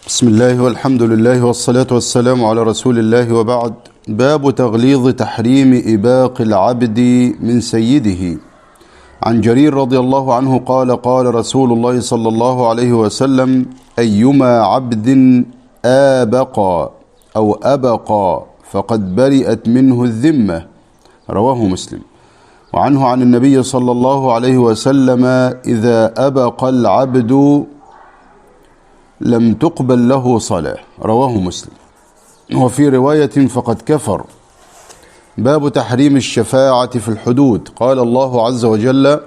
بسم الله والحمد لله والصلاة والسلام على رسول الله، وبعد. باب تغليظ تحريم إباق العبد من سيده. عن جرير رضي الله عنه قال: قال رسول الله صلى الله عليه وسلم: أيما عبد آبق أو أبق فقد برئت منه الذمة. رواه مسلم. وعنه عن النبي صلى الله عليه وسلم: إذا أبق العبد لم تقبل له صلاة. رواه مسلم. وفي رواية: فقد كفر. باب تحريم الشفاعة في الحدود. قال الله عز وجل: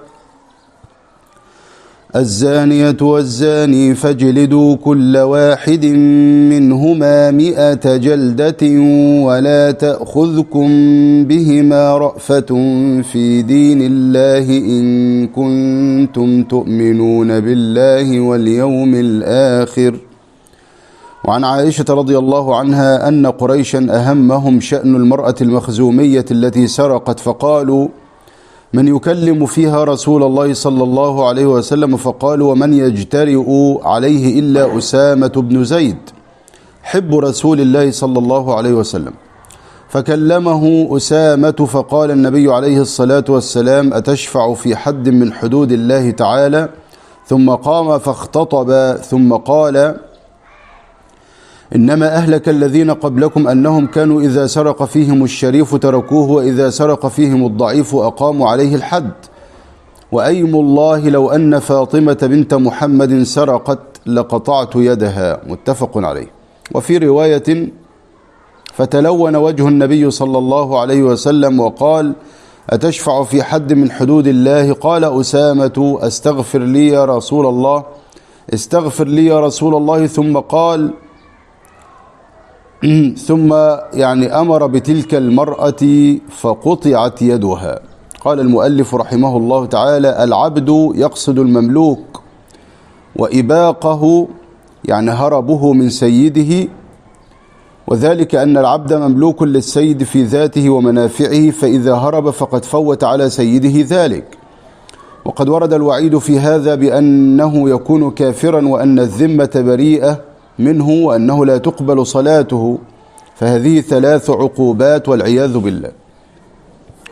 الزانية والزاني فاجلدوا كل واحد منهما 100 جلدة ولا تأخذكم بهما رأفة في دين الله إن كنتم تؤمنون بالله واليوم الآخر. وعن عائشة رضي الله عنها أن قريشا أهمهم شأن المرأة المخزومية التي سرقت، فقالوا: من يكلم فيها رسول الله صلى الله عليه وسلم؟ فقالوا: ومن يجترئ عليه إلا أسامة بن زيد حب رسول الله صلى الله عليه وسلم. فكلمه أسامة فقال النبي عليه الصلاة والسلام: أتشفع في حد من حدود الله تعالى؟ ثم قام فاختطب ثم قال: إنما أهلك الذين قبلكم أنهم كانوا إذا سرق فيهم الشريف تركوه، وإذا سرق فيهم الضعيف أقاموا عليه الحد. وأيم الله لو أن فاطمة بنت محمد سرقت لقطعت يدها. متفق عليه. وفي رواية: فتلون وجه النبي صلى الله عليه وسلم وقال: أتشفع في حد من حدود الله؟ قال أسامة: استغفر لي يا رسول الله، استغفر لي يا رسول الله. ثم قال ثم أمر بتلك المرأة فقطعت يدها. قال المؤلف رحمه الله تعالى: العبد يقصد المملوك، وإباقه هربه من سيده، وذلك أن العبد مملوك للسيد في ذاته ومنافعه، فإذا هرب فقد فوت على سيده ذلك. وقد ورد الوعيد في هذا بأنه يكون كافرا، وأن الذمة بريئة منه، وأنه لا تقبل صلاته. فهذه 3 عقوبات والعياذ بالله.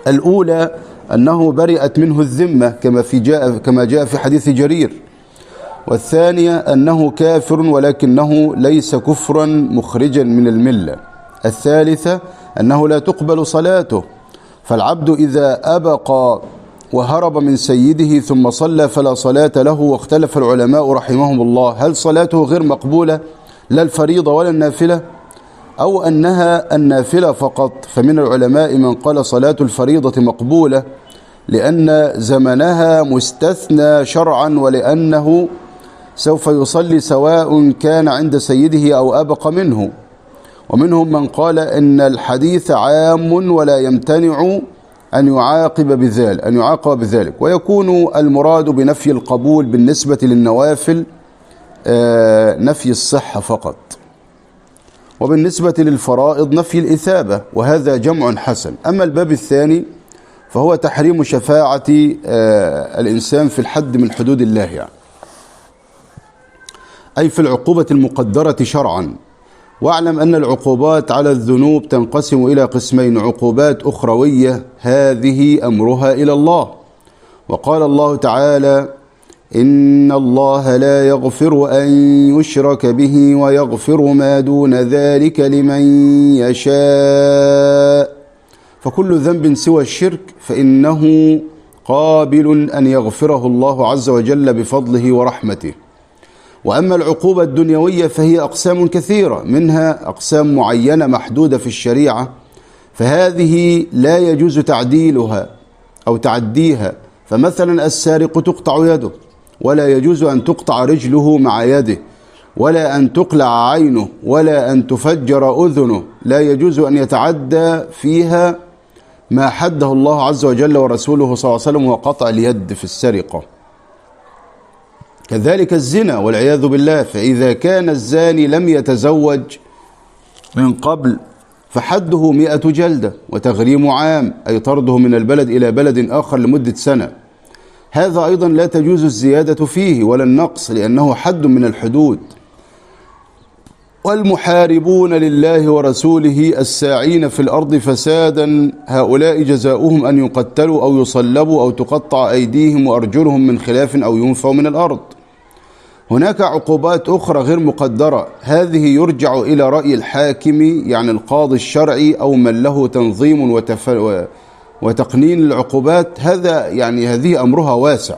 الأولى أنه برئت منه الذمة كما جاء في حديث جرير. والثانية أنه كافر ولكنه ليس كفرا مخرجا من الملة. الثالثة أنه لا تقبل صلاته. فالعبد إذا أبق وهرب من سيده ثم صلى فلا صلاة له. واختلف العلماء رحمهم الله: هل صلاته غير مقبولة لا الفريضة ولا النافلة، أو أنها النافلة فقط؟ فمن العلماء من قال صلاة الفريضة مقبولة لأن زمنها مستثنى شرعا، ولأنه سوف يصلي سواء كان عند سيده أو أبق منه. ومنهم من قال إن الحديث عام ولا يمتنع أن يعاقب بذلك، ويكون المراد بنفي القبول بالنسبة للنوافل نفي الصحة فقط، وبالنسبة للفرائض نفي الإثابة، وهذا جمع حسن. أما الباب الثاني فهو تحريم شفاعة الإنسان في الحد من حدود الله، أي في العقوبة المقدرة شرعا. واعلم أن العقوبات على الذنوب تنقسم إلى قسمين: عقوبات أخروية هذه أمرها إلى الله. وقال الله تعالى: إن الله لا يغفر أن يشرك به ويغفر ما دون ذلك لمن يشاء. فكل ذنب سوى الشرك فإنه قابل أن يغفره الله عز وجل بفضله ورحمته. وأما العقوبة الدنيوية فهي أقسام كثيرة، منها أقسام معينة محدودة في الشريعة، فهذه لا يجوز تعديلها أو تعديها. فمثلا السارق تقطع يده، ولا يجوز أن تقطع رجله مع يده، ولا أن تقلع عينه، ولا أن تفجر أذنه. لا يجوز أن يتعدى فيها ما حده الله عز وجل ورسوله صلى الله عليه وسلم، وقطع اليد في السرقة. كذلك الزنا والعياذ بالله، فإذا كان الزاني لم يتزوج من قبل فحده 100 جلدة وتغريم عام، أي طرده من البلد إلى بلد آخر لمدة سنة. هذا أيضا لا تجوز الزيادة فيه ولا النقص، لأنه حد من الحدود. والمحاربون لله ورسوله الساعين في الأرض فسادا هؤلاء جزاؤهم أن يقتلوا أو يصلبوا أو تقطع أيديهم وأرجلهم من خلاف أو ينفوا من الأرض. هناك عقوبات أخرى غير مقدرة، هذه يرجع إلى رأي الحاكم يعني القاضي الشرعي أو من له تنظيم وتقنين العقوبات، هذا يعني هذه أمرها واسع.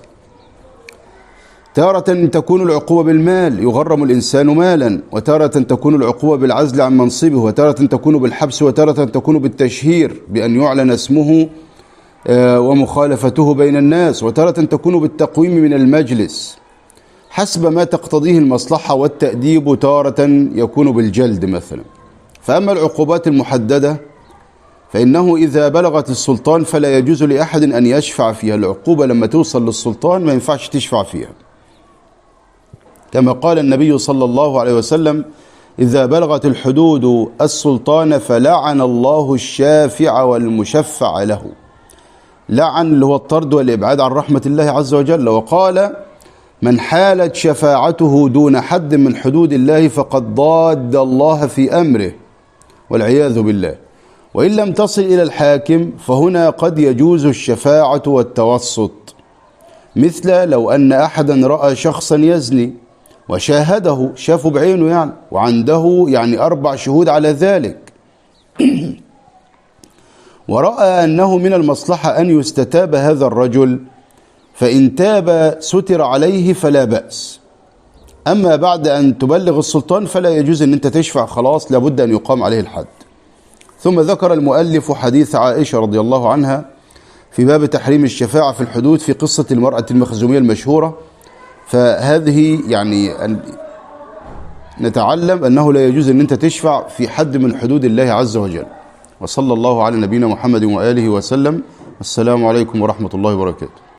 تارة تكون العقوبة بالمال يغرم الإنسان مالا، وتارة تكون العقوبة بالعزل عن منصبه، وتارة تكون بالحبس، وتارة تكون بالتشهير بأن يعلن اسمه ومخالفته بين الناس، وتارة تكون بالتقويم من المجلس حسب ما تقتضيه المصلحة والتأديب، تارة يكون بالجلد مثلا. فأما العقوبات المحددة فإنه إذا بلغت السلطان فلا يجوز لأحد أن يشفع فيها. العقوبة لما توصل للسلطان ما ينفعش تشفع فيها، كما قال النبي صلى الله عليه وسلم: إذا بلغت الحدود السلطان فلعن الله الشافع والمشفع له. لعن اللي هو الطرد والإبعاد عن رحمة الله عز وجل. وقال: من حالت شفاعته دون حد من حدود الله فقد ضاد الله في أمره والعياذ بالله. وإن لم تصل إلى الحاكم فهنا قد يجوز الشفاعة والتوسط، مثل لو أن أحدا رأى شخصا يزني وشاهده، شافه بعينه يعني، وعنده يعني 4 شهود على ذلك، ورأى أنه من المصلحة أن يستتاب هذا الرجل، فإن تاب ستر عليه فلا بأس. أما بعد أن تبلغ السلطان فلا يجوز أن أنت تشفع، خلاص لابد أن يقام عليه الحد. ثم ذكر المؤلف حديث عائشة رضي الله عنها في باب تحريم الشفاعة في الحدود في قصة المرأة المخزومية المشهورة. فهذه يعني نتعلم أنه لا يجوز أن أنت تشفع في حد من حدود الله عز وجل. وصلى الله على نبينا محمد وآله وسلم. السلام عليكم ورحمة الله وبركاته.